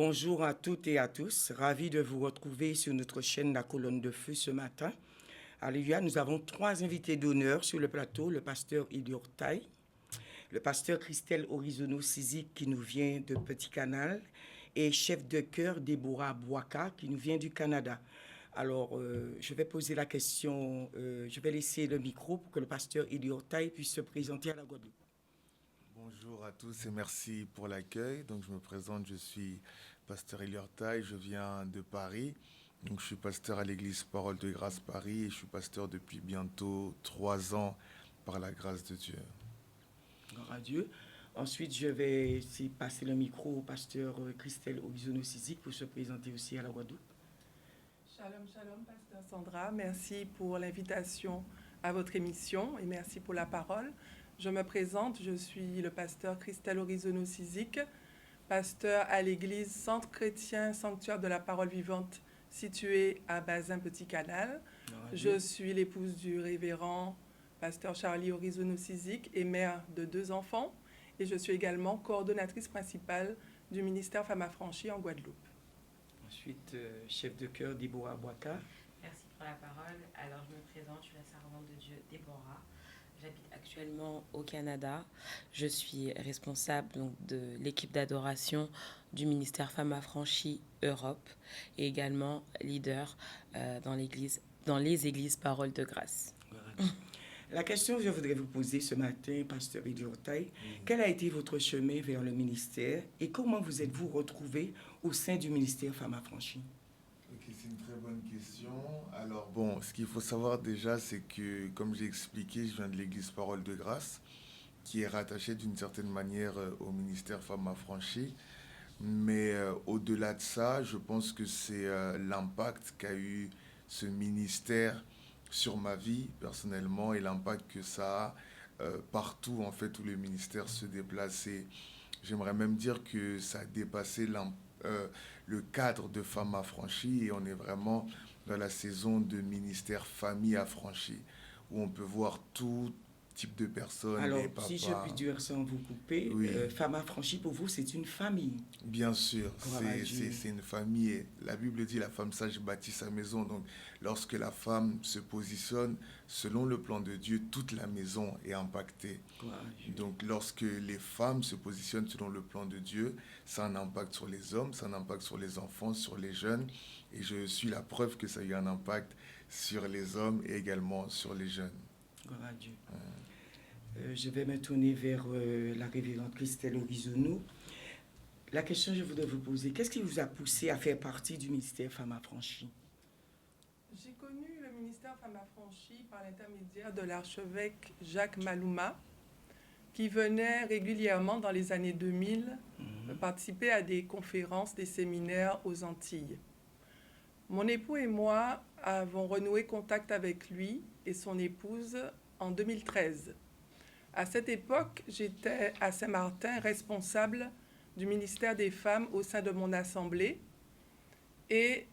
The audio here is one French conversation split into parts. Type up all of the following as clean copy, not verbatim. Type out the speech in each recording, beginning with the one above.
Bonjour à toutes et à tous. Ravi de vous retrouver sur notre chaîne La Colonne de Feu ce matin. Alléluia, nous avons 3 invités d'honneur sur le plateau. Le pasteur Elior Taille, le pasteur Christelle Horizono-Sizik qui nous vient de Petit Canal et chef de chœur Déborah Bouaka qui nous vient du Canada. Alors, je vais poser la question, je vais laisser le micro pour que le pasteur Elior Taille puisse se présenter à la Guadeloupe. Bonjour à tous et merci pour l'accueil. Donc je me présente, je suis pasteur Elior Taille, je viens de Paris. Donc je suis pasteur à l'église Parole de Grâce Paris et je suis pasteur depuis bientôt 3 ans par la grâce de Dieu. Gloire à Dieu. Ensuite, je vais passer le micro au pasteur Christelle Horizono-Sizik pour se présenter aussi à la Guadeloupe. Shalom, shalom, pasteur Sandra. Merci pour l'invitation à votre émission et merci pour la parole. Je me présente, je suis le pasteur Christelle Horizono-Sizik, pasteur à l'église Centre chrétien Sanctuaire de la Parole Vivante située à Bazin Petit Canal. Je suis l'épouse du révérend pasteur Charlie Horizono-Sizik et mère de 2 enfants. Et je suis également coordonnatrice principale du ministère Femmes Affranchies en Guadeloupe. Ensuite, chef de chœur Déborah Bouaka. Merci pour la parole. Alors, je me présente, je suis la servante de Dieu Déborah. J'habite actuellement au Canada. Je suis responsable donc, de l'équipe d'adoration du ministère Femmes Affranchies Europe et également leader dans les églises Parole de Grâce. La question que je voudrais vous poser ce matin, pasteur Elior Taille, quel a été votre chemin vers le ministère et comment vous êtes-vous retrouvé au sein du ministère Femmes Affranchies? Ok, c'est une très bonne question. Alors bon, ce qu'il faut savoir déjà, c'est que, comme j'ai expliqué, je viens de l'église Parole de Grâce, qui est rattachée d'une certaine manière au ministère Femmes Affranchies. Mais au-delà de ça, je pense que c'est l'impact qu'a eu ce ministère sur ma vie personnellement et l'impact que ça a partout en fait où le ministère se déplaçait. J'aimerais même dire que ça a dépassé le cadre de Femmes Affranchies et on est vraiment dans la saison de ministère Famille Affranchie où on peut voir tout type de personnes. Alors, les papas. Si je puis dire sans vous couper, Oui. Femmes Affranchies pour vous, c'est une famille. Bien sûr, Voilà, c'est une famille. Et la Bible dit la femme sage bâtit sa maison. Donc, lorsque la femme se positionne selon le plan de Dieu, toute la maison est impactée. Donc, lorsque les femmes se positionnent selon le plan de Dieu, ça a un impact sur les hommes, ça a un impact sur les enfants, sur les jeunes. Et je suis la preuve que ça a eu un impact sur les hommes et également sur les jeunes. Gloire à Dieu. Je vais me tourner vers la révérende Christelle Horizono. La question que je voudrais vous poser, qu'est-ce qui vous a poussé à faire partie du ministère Femmes Affranchies? J'ai connu le ministère Femmes Affranchies par l'intermédiaire de l'archevêque Jacques Malouma, qui venait régulièrement dans les années 2000 participer à des conférences, des séminaires aux Antilles. Mon époux et moi avons renoué contact avec lui et son épouse en 2013. À cette époque, j'étais à Saint-Martin responsable du ministère des Femmes au sein de mon assemblée. Et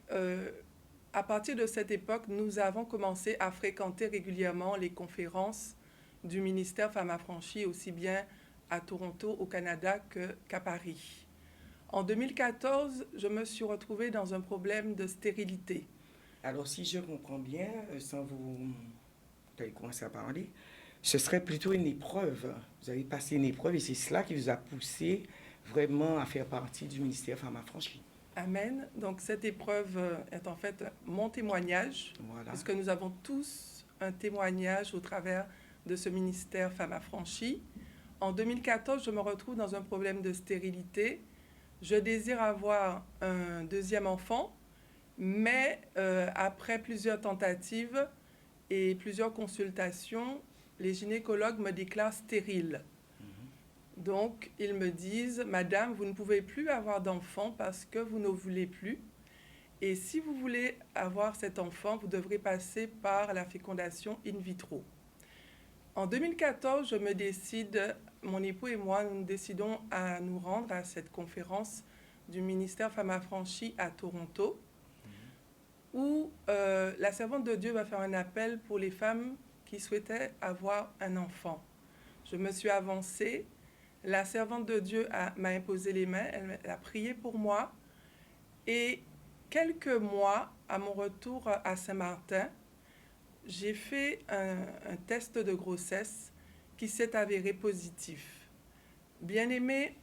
à partir de cette époque, nous avons commencé à fréquenter régulièrement les conférences du ministère Femmes Affranchies, aussi bien à Toronto, au Canada, qu'à Paris. En 2014, je me suis retrouvée dans un problème de stérilité. Alors, si je comprends bien, sans vous avez commencé à parler, ce serait plutôt une épreuve. Vous avez passé une épreuve et c'est cela qui vous a poussé vraiment à faire partie du ministère Femmes Affranchies. Amen. Donc, cette épreuve est en fait mon témoignage, Voilà. puisque nous avons tous un témoignage au travers de ce ministère Femmes Affranchies. En 2014, je me retrouve dans un problème de stérilité. Je désire avoir un 2e enfant, mais après plusieurs tentatives et plusieurs consultations, les gynécologues me déclarent stérile. Donc, ils me disent, « Madame, vous ne pouvez plus avoir d'enfant parce que vous n'ovulez plus. Et si vous voulez avoir cet enfant, vous devrez passer par la fécondation in vitro. » En 2014, je me décide, mon époux et moi, nous décidons à nous rendre à cette conférence du ministère Femmes Affranchies à Toronto, où la servante de Dieu va faire un appel pour les femmes qui souhaitaient avoir un enfant. Je me suis avancée, la servante de Dieu m'a imposé les mains, elle a prié pour moi, Et quelques mois à mon retour à Saint-Martin, j'ai fait un test de grossesse qui s'est avéré positif. Bien-aimé,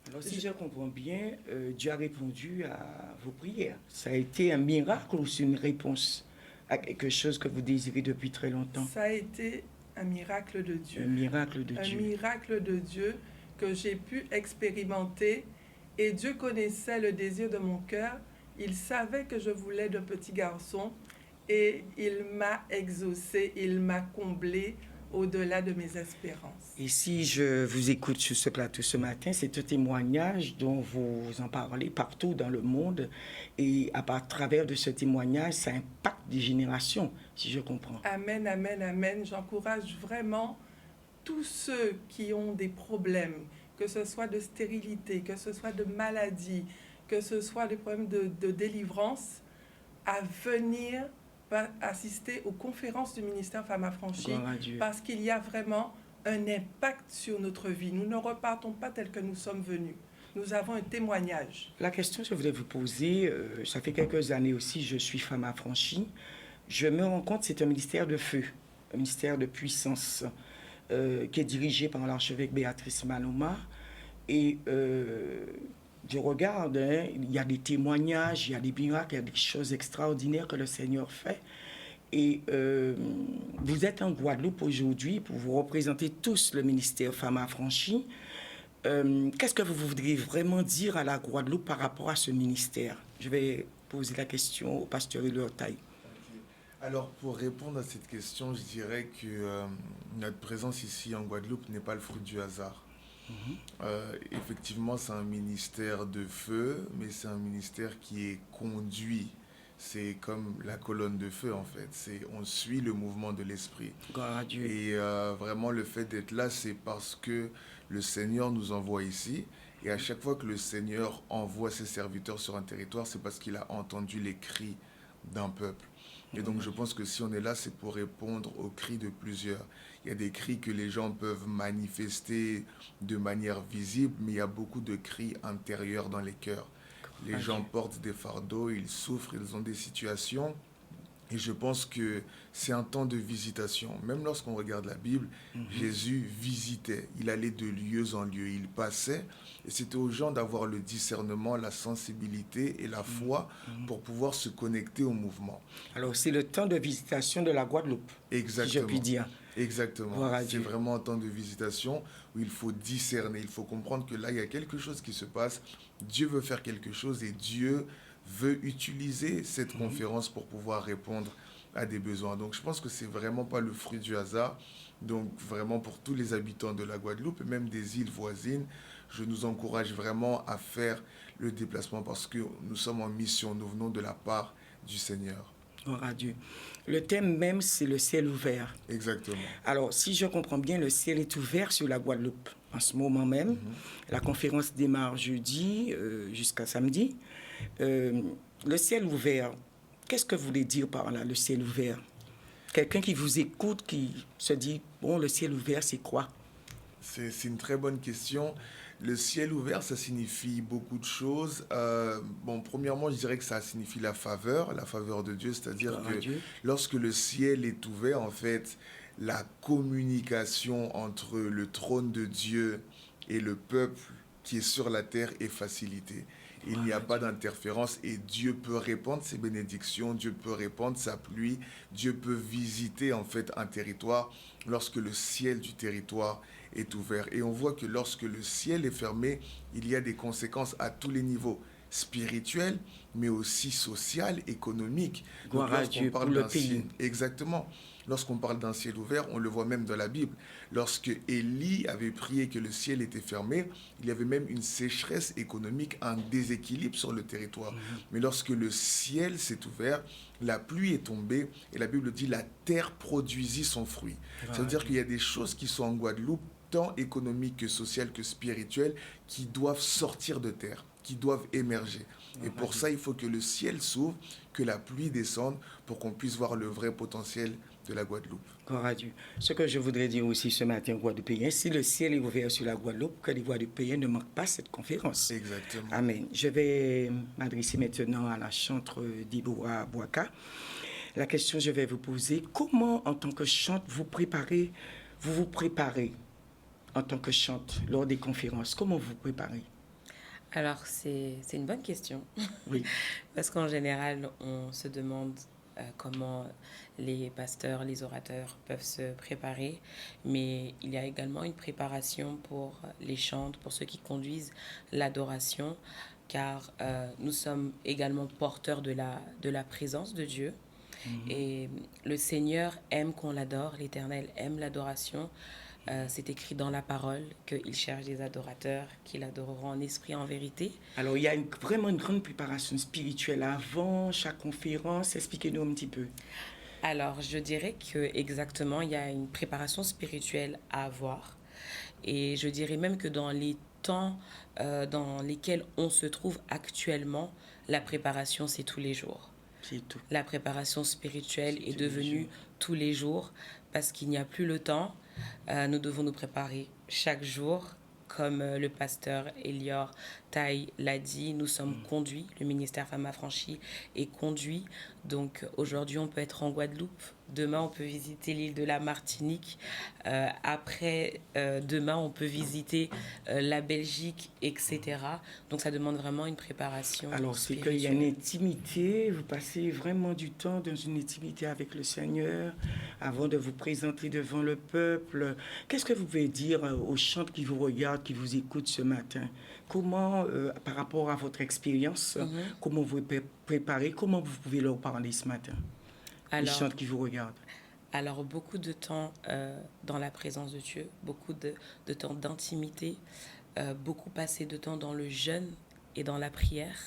Alors, si je comprends bien, Dieu a répondu à vos prières. Ça a été un miracle ou c'est une réponse à quelque chose que vous désirez depuis très longtemps? ça a été un miracle de Dieu. Un miracle de Un Dieu. miracle de Dieu que j'ai pu expérimenter. Et Dieu connaissait le désir de mon cœur. Il savait que je voulais de petits garçons. Et il m'a exaucé, il m'a comblé au-delà de mes espérances. Et si je vous écoute sur ce plateau ce matin, c'est un témoignage dont vous en parlez partout dans le monde. Et à travers de ce témoignage, ça impacte des générations, si je comprends. Amen, amen, amen. J'encourage vraiment tous ceux qui ont des problèmes, que ce soit de stérilité, que ce soit de maladie, que ce soit des problèmes de délivrance, à venir assister aux conférences du ministère Femmes Affranchies, Gloire à Dieu. parce qu'il y a vraiment un impact sur notre vie. Nous ne repartons pas tel que nous sommes venus. Nous avons un témoignage. La question que je voulais vous poser, ça fait quelques années aussi, je suis Femme Affranchie. Je me rends compte que c'est un ministère de feu, un ministère de puissance, qui est dirigé par l'archevêque Béatrice Maloma. Et je regarde, hein, il y a des témoignages, il y a des miracles, il y a des choses extraordinaires que le Seigneur fait. Et vous êtes en Guadeloupe aujourd'hui pour vous représenter tous le ministère Femmes Affranchies. Qu'est-ce que vous voudriez vraiment dire à la Guadeloupe par rapport à ce ministère? Je vais poser la question au pasteur Élior Taille. Alors, pour répondre à cette question, je dirais que notre présence ici en Guadeloupe n'est pas le fruit du hasard. Effectivement, c'est un ministère de feu, mais c'est un ministère qui est conduit. C'est comme la colonne de feu, en fait. On suit le mouvement de l'esprit. Gloire à Dieu. Et vraiment, le fait d'être là, c'est parce que le Seigneur nous envoie ici. Et à chaque fois que le Seigneur envoie ses serviteurs sur un territoire, c'est parce qu'il a entendu les cris d'un peuple. Et donc, je pense que si on est là, c'est pour répondre aux cris de plusieurs. Il y a des cris que les gens peuvent manifester de manière visible, mais il y a beaucoup de cris intérieurs dans les cœurs. Les gens portent des fardeaux, ils souffrent, ils ont des situations. Et je pense que c'est un temps de visitation. Même lorsqu'on regarde la Bible, Jésus visitait. Il allait de lieu en lieu. Il passait. Et c'était aux gens d'avoir le discernement, la sensibilité et la foi pour pouvoir se connecter au mouvement. Alors, c'est le temps de visitation de la Guadeloupe, Exactement. si je puis dire. Exactement. Gloire à C'est Dieu. vraiment un temps de visitation où il faut discerner. Il faut comprendre que là, il y a quelque chose qui se passe. Dieu veut faire quelque chose et Dieu veut utiliser cette conférence pour pouvoir répondre à des besoins. Donc, je pense que c'est vraiment pas le fruit du hasard. Donc, vraiment, pour tous les habitants de la Guadeloupe et même des îles voisines, je nous encourage vraiment à faire le déplacement parce que nous sommes en mission. Nous venons de la part du Seigneur. Gloire à Dieu. Le thème même, c'est le ciel ouvert. Exactement. Alors, si je comprends bien, le ciel est ouvert sur la Guadeloupe en ce moment même. La conférence démarre jeudi jusqu'à samedi. Le ciel ouvert, qu'est-ce que vous voulez dire par là, le ciel ouvert? Quelqu'un qui vous écoute, qui se dit, bon, le ciel ouvert, c'est quoi? C'est une très bonne question. Le ciel ouvert, ça signifie beaucoup de choses. Bon, premièrement, je dirais que ça signifie la faveur de Dieu, c'est-à-dire que lorsque le ciel est ouvert, en fait, la communication entre le trône de Dieu et le peuple qui est sur la terre est facilitée. Il n'y a pas d'interférence et Dieu peut répandre ses bénédictions, Dieu peut répandre sa pluie, Dieu peut visiter en fait un territoire lorsque le ciel du territoire est ouvert. Et on voit que lorsque le ciel est fermé, il y a des conséquences à tous les niveaux, spirituels, mais aussi social, économique. Gloire à Dieu pour le pays. Exactement. Lorsqu'on parle d'un ciel ouvert, on le voit même dans la Bible. Lorsque Élie avait prié que le ciel était fermé, il y avait même une sécheresse économique, un déséquilibre sur le territoire. Mais lorsque le ciel s'est ouvert, la pluie est tombée et la Bible dit la terre produisit son fruit. Ça veut dire qu'il y a des choses qui sont en Guadeloupe, tant économiques que sociales que spirituelles, qui doivent sortir de terre, qui doivent émerger. Et pour ça, il faut que le ciel s'ouvre, que la pluie descende pour qu'on puisse voir le vrai potentiel de la Guadeloupe. Gloire à Dieu. Ce que je voudrais dire aussi ce matin aux Guadeloupéens, si le ciel est ouvert sur la Guadeloupe, que les Guadeloupéens ne manquent pas cette conférence. Exactement. Amen. Je vais m'adresser maintenant à la chantre Deborah Boaka. La question que je vais vous poser, comment en tant que chante vous vous préparez en tant que chante lors des conférences? Comment vous préparez? Alors, c'est une bonne question. Oui. Parce qu'en général, on se demande comment les pasteurs, les orateurs peuvent se préparer. Mais il y a également une préparation pour les chantes, pour ceux qui conduisent l'adoration, car nous sommes également porteurs de la présence de Dieu. Et le Seigneur aime qu'on l'adore, l'Éternel aime l'adoration. C'est écrit dans la parole qu'il cherche des adorateurs qui l'adoreront en esprit et en vérité. Alors, il y a vraiment une grande préparation spirituelle avant chaque conférence. Expliquez-nous un petit peu. Alors, je dirais que exactement, il y a une préparation spirituelle à avoir. Et je dirais même que dans les temps dans lesquels on se trouve actuellement, la préparation, c'est tous les jours. C'est tout. La préparation spirituelle est tous les devenue jours. tous les jours parce qu'il n'y a plus le temps. Nous devons nous préparer chaque jour. Comme le pasteur Elior Taï l'a dit, nous sommes conduits, le ministère Femmes Affranchies est conduit. Donc aujourd'hui, on peut être en Guadeloupe. Demain, on peut visiter l'île de la Martinique. Après, demain, on peut visiter la Belgique, etc. Donc ça demande vraiment une préparation Alors, c'est spirituelle. qu'il y a une intimité, vous passez vraiment du temps dans une intimité avec le Seigneur avant de vous présenter devant le peuple. Qu'est-ce que vous pouvez dire aux chantes qui vous regardent, qui vous écoutent ce matin? Comment, par rapport à votre expérience, comment vous préparez, comment vous pouvez leur parler ce matin? Les chantes qui vous regardent. Alors, beaucoup de temps dans la présence de Dieu, beaucoup de temps d'intimité, beaucoup passé de temps dans le jeûne et dans la prière.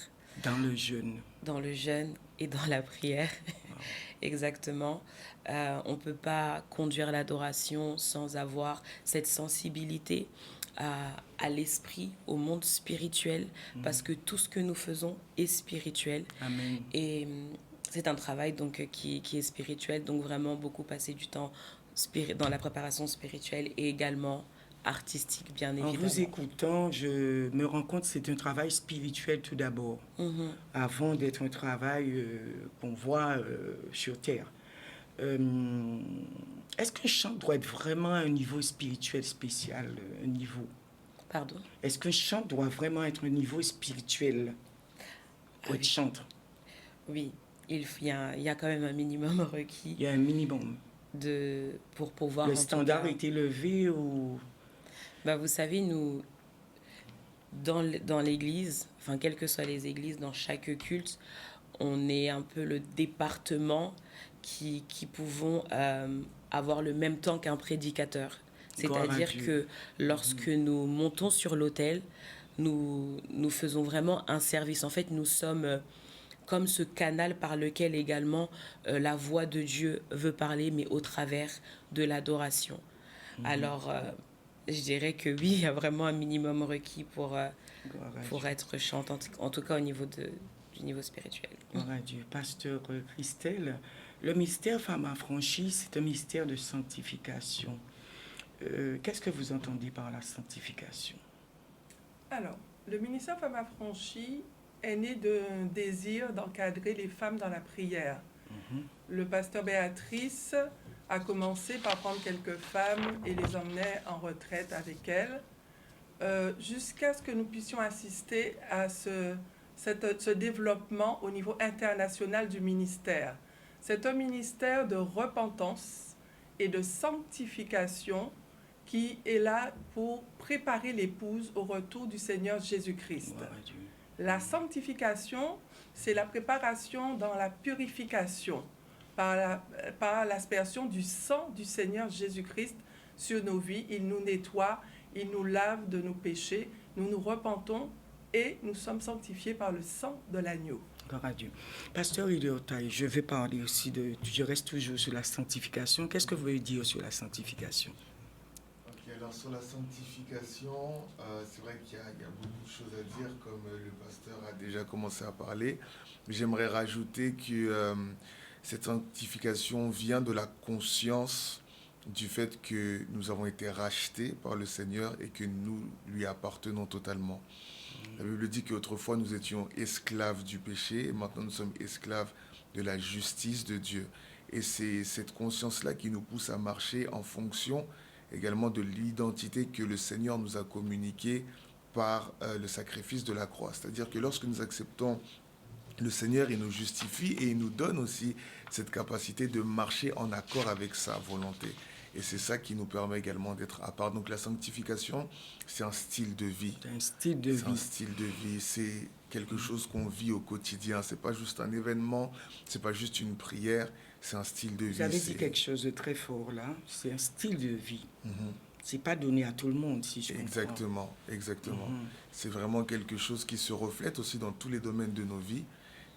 Dans le jeûne. Dans le jeûne et dans la prière, wow. Exactement. On ne peut pas conduire l'adoration sans avoir cette sensibilité à l'esprit, au monde spirituel, parce que tout ce que nous faisons est spirituel. Amen. Et c'est un travail donc, qui est spirituel, donc vraiment beaucoup passer du temps dans la préparation spirituelle et également artistique, bien évidemment. En vous écoutant, je me rends compte que c'est un travail spirituel tout d'abord, avant d'être un travail qu'on voit sur Terre. Est-ce qu'un chant doit être vraiment à un niveau spirituel spécial, un niveau? Pardon? Est-ce qu'un chant doit vraiment être un niveau spirituel pour être chantre? Oui. Il y a quand même un minimum requis. Il y a un minimum. Pour pouvoir... Le standard est élevé ou... Ben, vous savez, nous, dans l'église, enfin, quelles que soient les églises, dans chaque culte, on est un peu le département qui pouvons avoir le même temps qu'un prédicateur. C'est-à-dire que lorsque nous montons sur l'autel, nous faisons vraiment un service. En fait, nous sommes... comme ce canal par lequel également la voix de Dieu veut parler, mais au travers de l'adoration. Alors, je dirais que oui, il y a vraiment un minimum requis pour être chantante, en tout cas au niveau du niveau spirituel. Gloire à Dieu. Pasteur Christelle, le mystère Femmes Affranchies, c'est un mystère de sanctification. Qu'est-ce que vous entendez par la sanctification? Alors, le ministère Femmes Affranchies est né d'un désir d'encadrer les femmes dans la prière. Le pasteur Béatrice a commencé par prendre quelques femmes et les emmener en retraite avec elle, jusqu'à ce que nous puissions assister à ce développement au niveau international du ministère. C'est un ministère de repentance et de sanctification qui est là pour préparer l'épouse au retour du Seigneur Jésus-Christ. La sanctification, c'est la préparation dans la purification par l'aspersion du sang du Seigneur Jésus-Christ sur nos vies. Il nous nettoie, il nous lave de nos péchés, nous nous repentons et nous sommes sanctifiés par le sang de l'agneau. Gloire à Dieu. Pasteur Elior Taï, je vais parler aussi je reste toujours sur la sanctification. Qu'est-ce que vous voulez dire sur la sanctification? Alors sur la sanctification, c'est vrai qu'il y a beaucoup de choses à dire, comme le pasteur a déjà commencé à parler. J'aimerais rajouter que Cette sanctification vient de la conscience du fait que nous avons été rachetés par le Seigneur et que nous lui appartenons totalement. La Bible dit qu'autrefois nous étions esclaves du péché et maintenant nous sommes esclaves de la justice de Dieu. Et c'est cette conscience-là qui nous pousse à marcher en fonction également de l'identité que le Seigneur nous a communiquée par le sacrifice de la croix. C'est-à-dire que lorsque nous acceptons le Seigneur, il nous justifie et il nous donne aussi cette capacité de marcher en accord avec sa volonté. Et c'est ça qui nous permet également d'être à part. Donc la sanctification, c'est un style de vie. C'est un style de vie. C'est un style de vie. C'est quelque chose qu'on vit au quotidien. C'est pas juste un événement, c'est pas juste une prière, c'est un style de vie. Vous avez dit quelque chose de très fort là. C'est un style de vie. C'est pas donné à tout le monde, si je comprends. Exactement. C'est vraiment quelque chose qui se reflète aussi dans tous les domaines de nos vies.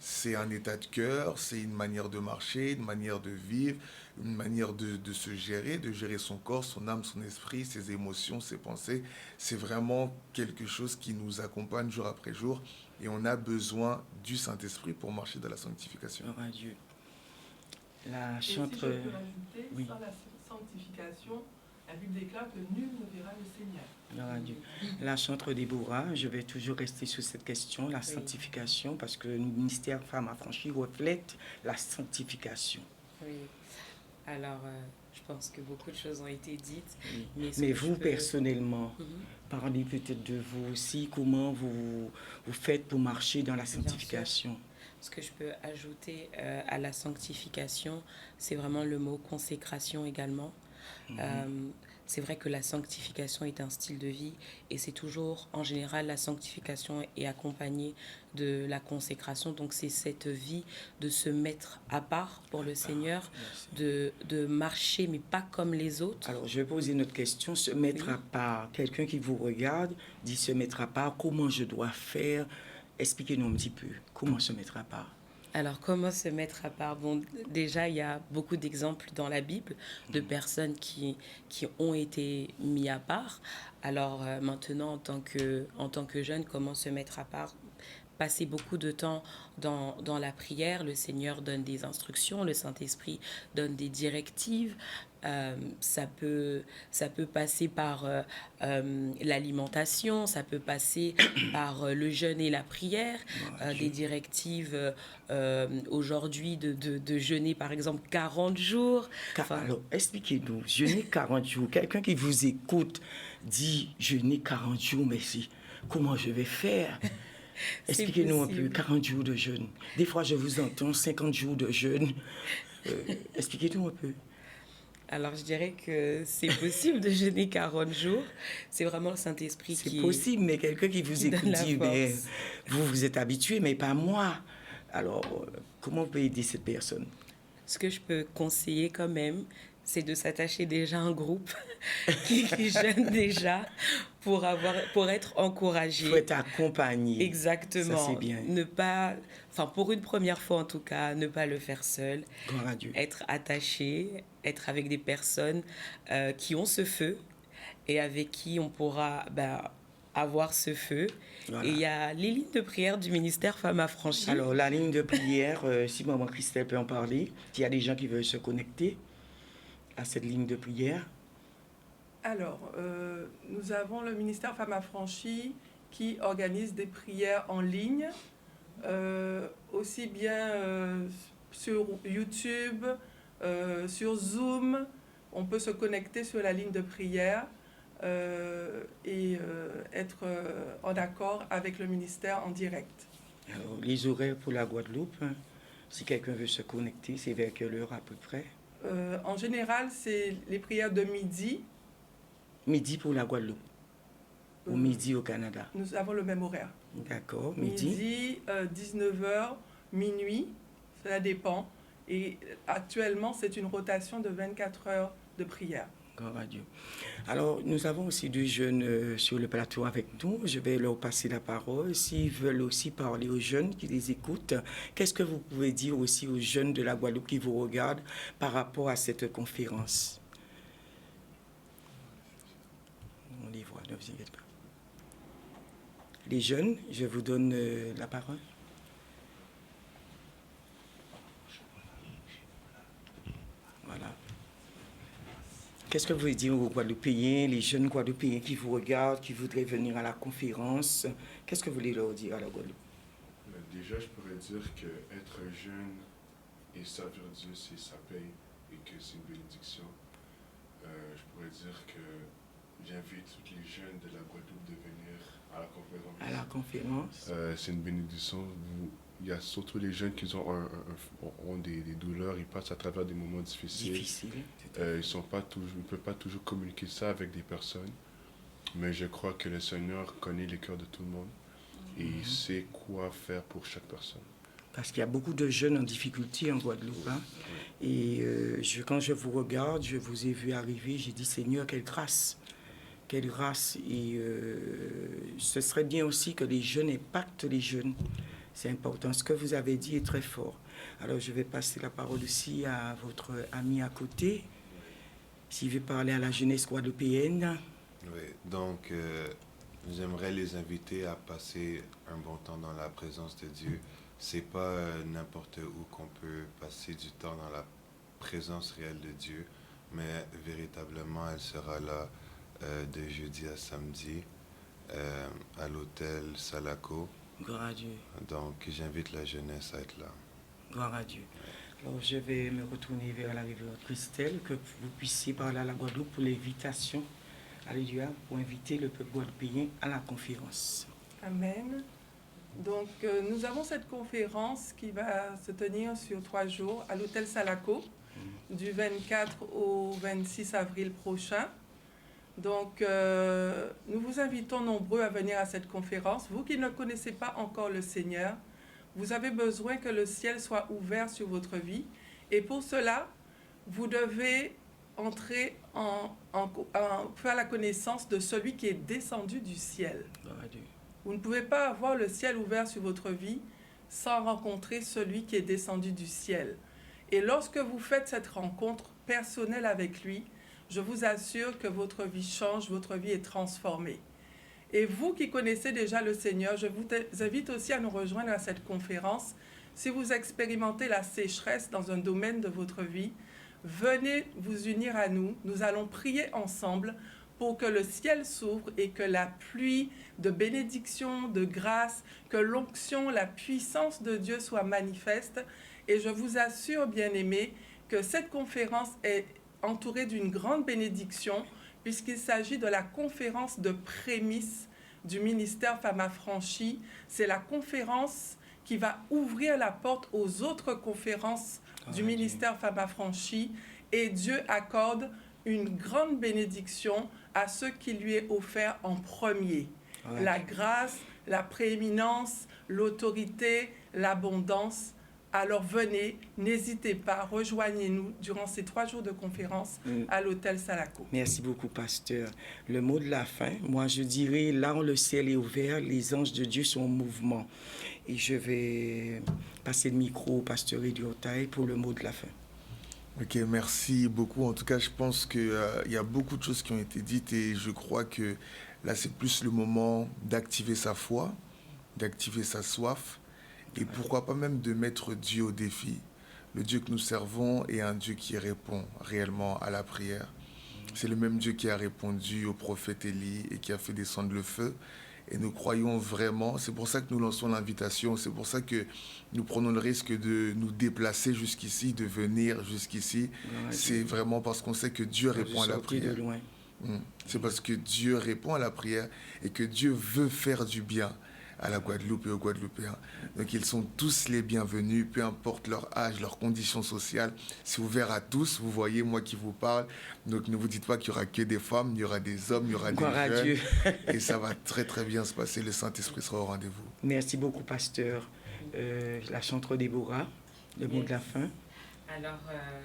C'est un état de cœur, c'est une manière de marcher, une manière de vivre, une manière de se gérer, de gérer son corps, son âme, son esprit, ses émotions, ses pensées. C'est vraiment quelque chose qui nous accompagne jour après jour et on a besoin du Saint-Esprit pour marcher dans la sanctification. Gloire à Dieu. La Et si chantre... je peux rajouter, oui. sans la sanctification, la Bible déclare que nul ne verra le Seigneur. Gloire à Dieu. La chantre Déborah, je vais toujours rester sur cette question, la sanctification, parce que le ministère Femmes Affranchies reflète la sanctification. Oui. Alors, je pense que beaucoup de choses ont été dites. Oui. Mais Mais vous, personnellement, parlez peut-être de vous aussi, comment vous faites pour marcher dans la sanctification. Ce que je peux ajouter à la sanctification, c'est vraiment le mot consécration également. C'est vrai que la sanctification est un style de vie et c'est toujours, en général, la sanctification est accompagnée de la consécration. Donc c'est cette vie de se mettre à part pour le Seigneur, de marcher, mais pas comme les autres. Alors, je vais poser une autre question. Se mettre à part, quelqu'un qui vous regarde dit se mettre à part, comment je dois faire? Expliquez-nous un petit peu, comment se mettre à part? Alors, comment se mettre à part? Bon, déjà, il y a beaucoup d'exemples dans la Bible de personnes qui ont été mis à part. Alors, maintenant, en tant que jeune, comment se mettre à part? Passer beaucoup de temps dans la prière, le Seigneur donne des instructions, le Saint-Esprit donne des directives. Ça peut passer par l'alimentation, ça peut passer par le jeûne et la prière, des directives aujourd'hui de jeûner par exemple 40 jours. Alors, expliquez-nous, jeûner 40 jours, quelqu'un qui vous écoute dit jeûner 40 jours, mais comment je vais faire? Expliquez-nous un peu, 40 jours de jeûne. Des fois, je vous entends, 50 jours de jeûne. Expliquez-nous un peu. Alors, je dirais que c'est possible de jeûner 40 jours. C'est vraiment le Saint-Esprit qui... C'est possible, mais quelqu'un qui vous écoute dit, mais vous êtes habitué, mais pas moi. Alors, comment on peut aider cette personne? Ce que je peux conseiller quand même, c'est de s'attacher déjà à un groupe qui jeûne déjà pour être encouragé. Il faut être accompagné. Exactement. Ça, c'est bien. Ne pas, pour une première fois en tout cas, ne pas le faire seul. Gloire à Dieu. Être attaché, être avec des personnes qui ont ce feu et avec qui on pourra avoir ce feu. Voilà. Et il y a les lignes de prière du ministère Femmes Affranchies. Alors, la ligne de prière, si Maman Christelle peut en parler, s'il y a des gens qui veulent se connecter à cette ligne de prière. Alors, nous avons le ministère Femmes Affranchies qui organise des prières en ligne, aussi bien sur YouTube, sur Zoom. On peut se connecter sur la ligne de prière et être en accord avec le ministère en direct. Alors, les horaires pour la Guadeloupe, si quelqu'un veut se connecter, c'est vers quelle heure à peu près? En général, c'est les prières de midi. Midi pour la Guadeloupe ou midi au Canada? Nous avons le même horaire. D'accord, midi. Midi, 19h, minuit, cela dépend. Et actuellement, c'est une rotation de 24 heures de prière. Gloire à Dieu. Alors, nous avons aussi deux jeunes sur le plateau avec nous. Je vais leur passer la parole. S'ils veulent aussi parler aux jeunes qui les écoutent, qu'est-ce que vous pouvez dire aussi aux jeunes de la Guadeloupe qui vous regardent par rapport à cette conférence? On les voit, ne vous inquiétez pas. Les jeunes, je vous donne la parole. Qu'est-ce que vous voulez dire aux Guadeloupéens, les jeunes Guadeloupéens qui vous regardent, qui voudraient venir à la conférence? Qu'est-ce que vous voulez leur dire à la Guadeloupe? Déjà, je pourrais dire qu'être jeune et servir Dieu, c'est sa paye et que c'est une bénédiction. Je pourrais dire que j'invite tous les jeunes de la Guadeloupe de venir à la conférence. À la conférence? C'est une bénédiction. Il y a surtout les jeunes qui ont des douleurs, ils passent à travers des moments difficiles. Ils ne peuvent pas toujours communiquer ça avec des personnes. Mais je crois que le Seigneur connaît les cœurs de tout le monde et il sait quoi faire pour chaque personne. Parce qu'il y a beaucoup de jeunes en difficulté en Guadeloupe. Hein? Et quand je vous regarde, je vous ai vu arriver, j'ai dit, Seigneur, quelle grâce. Quelle grâce. Et ce serait bien aussi que les jeunes impactent les jeunes. C'est important. Ce que vous avez dit est très fort. Alors, je vais passer la parole aussi à votre ami à côté, s'il veut parler à la jeunesse guadeloupéenne. Oui, donc j'aimerais les inviter à passer un bon temps dans la présence de Dieu. C'est pas n'importe où qu'on peut passer du temps dans la présence réelle de Dieu, mais véritablement, elle sera là de jeudi à samedi à l'hôtel Salaco. Gloire à Dieu. Donc, j'invite la jeunesse à être là. Gloire à Dieu. Alors, je vais me retourner vers la révérende Christelle, que vous puissiez parler à la Guadeloupe pour l'invitation. Alléluia, pour inviter le peuple guadeloupéen à la conférence. Amen. Donc, nous avons cette conférence qui va se tenir sur 3 jours à l'hôtel Salaco, du 24 au 26 avril prochain. Donc, nous vous invitons nombreux à venir à cette conférence. Vous qui ne connaissez pas encore le Seigneur, vous avez besoin que le ciel soit ouvert sur votre vie. Et pour cela, vous devez entrer faire la connaissance de celui qui est descendu du ciel. Vous ne pouvez pas avoir le ciel ouvert sur votre vie sans rencontrer celui qui est descendu du ciel. Et lorsque vous faites cette rencontre personnelle avec lui, je vous assure que votre vie change, votre vie est transformée. Et vous qui connaissez déjà le Seigneur, je vous invite aussi à nous rejoindre à cette conférence. Si vous expérimentez la sécheresse dans un domaine de votre vie, venez vous unir à nous. Nous allons prier ensemble pour que le ciel s'ouvre et que la pluie de bénédiction, de grâce, que l'onction, la puissance de Dieu soit manifeste. Et je vous assure, bien-aimés, que cette conférence est entourée d'une grande bénédiction, puisqu'il s'agit de la conférence de prémices du ministère Femmes Affranchies. C'est la conférence qui va ouvrir la porte aux autres conférences du ministère Femmes Affranchies. Et Dieu accorde une grande bénédiction à ceux qui lui est offert en premier. La grâce, la prééminence, l'autorité, l'abondance. Alors venez, n'hésitez pas, rejoignez-nous durant ces 3 jours de conférence à l'hôtel Salaco. Merci beaucoup, pasteur. Le mot de la fin, moi je dirais, là où le ciel est ouvert, les anges de Dieu sont en mouvement. Et je vais passer le micro au pasteur Idiortaï pour le mot de la fin. Ok, merci beaucoup. En tout cas, je pense qu'il y a beaucoup de choses qui ont été dites et je crois que là, c'est plus le moment d'activer sa foi, d'activer sa soif et pourquoi pas même de mettre Dieu au défi. Le Dieu que nous servons est un Dieu qui répond réellement à la prière. C'est le même Dieu qui a répondu au prophète Élie et qui a fait descendre le feu. Et nous croyons vraiment, c'est pour ça que nous lançons l'invitation, c'est pour ça que nous prenons le risque de nous déplacer jusqu'ici, de venir jusqu'ici. C'est vraiment parce qu'on sait que Dieu répond à la prière. C'est parce que Dieu répond à la prière et que Dieu veut faire du bien à la Guadeloupe et aux Guadeloupéens. Donc ils sont tous les bienvenus, peu importe leur âge, leur condition sociale. C'est ouvert à tous, vous voyez, moi qui vous parle. Donc ne vous dites pas qu'il n'y aura que des femmes, il y aura des hommes, il y aura des jeunes. Dieu. Et ça va très très bien se passer, le Saint-Esprit sera au rendez-vous. Merci beaucoup, pasteur. La chantre Déborah, le mot de la fin. Alors,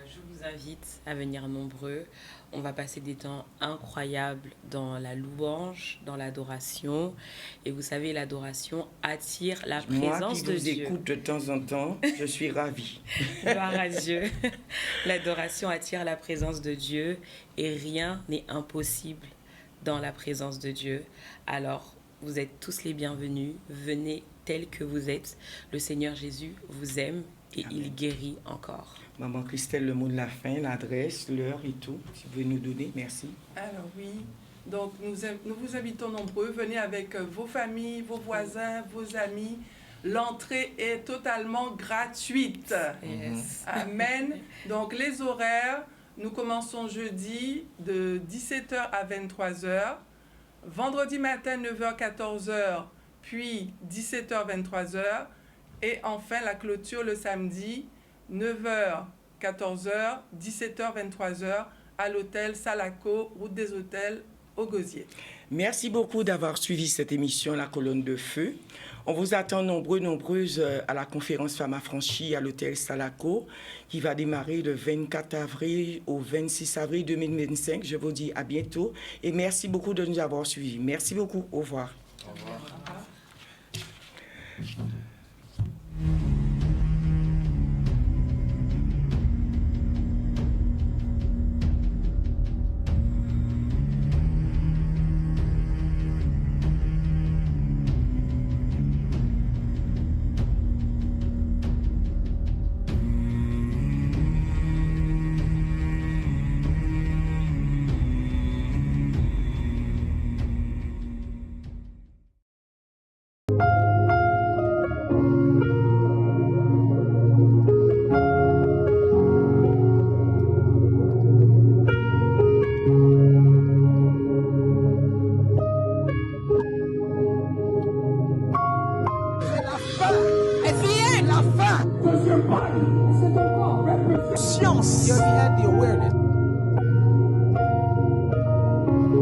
je vous invite à venir nombreux. On va passer des temps incroyables dans la louange, dans l'adoration. Et vous savez, l'adoration attire la présence de Dieu. Moi qui vous écoute de temps en temps, je suis ravie. Gloire à Dieu. L'adoration attire la présence de Dieu et rien n'est impossible dans la présence de Dieu. Alors, vous êtes tous les bienvenus. Venez tels que vous êtes. Le Seigneur Jésus vous aime et Amen. il guérit encore. Maman Christelle, le mot de la fin, l'adresse, l'heure et tout, si vous pouvez nous donner, merci. Alors oui, donc nous vous invitons nombreux, venez avec vos familles, vos voisins, vos amis. L'entrée est totalement gratuite. Yes. Amen. Donc les horaires, nous commençons jeudi de 17h à 23h, vendredi matin 9h 14h, puis 17h 23h, et enfin la clôture le samedi 9h 14h, 17h 23h à l'hôtel Salaco, route des Hôtels au Gosier. Merci beaucoup d'avoir suivi cette émission La Colonne de Feu. On vous attend nombreuses à la conférence Femmes Affranchies à l'hôtel Salaco qui va démarrer le 24 avril au 26 avril 2025. Je vous dis à bientôt et merci beaucoup de nous avoir suivis. Merci beaucoup. Au revoir. Au revoir. Science. You had the awareness.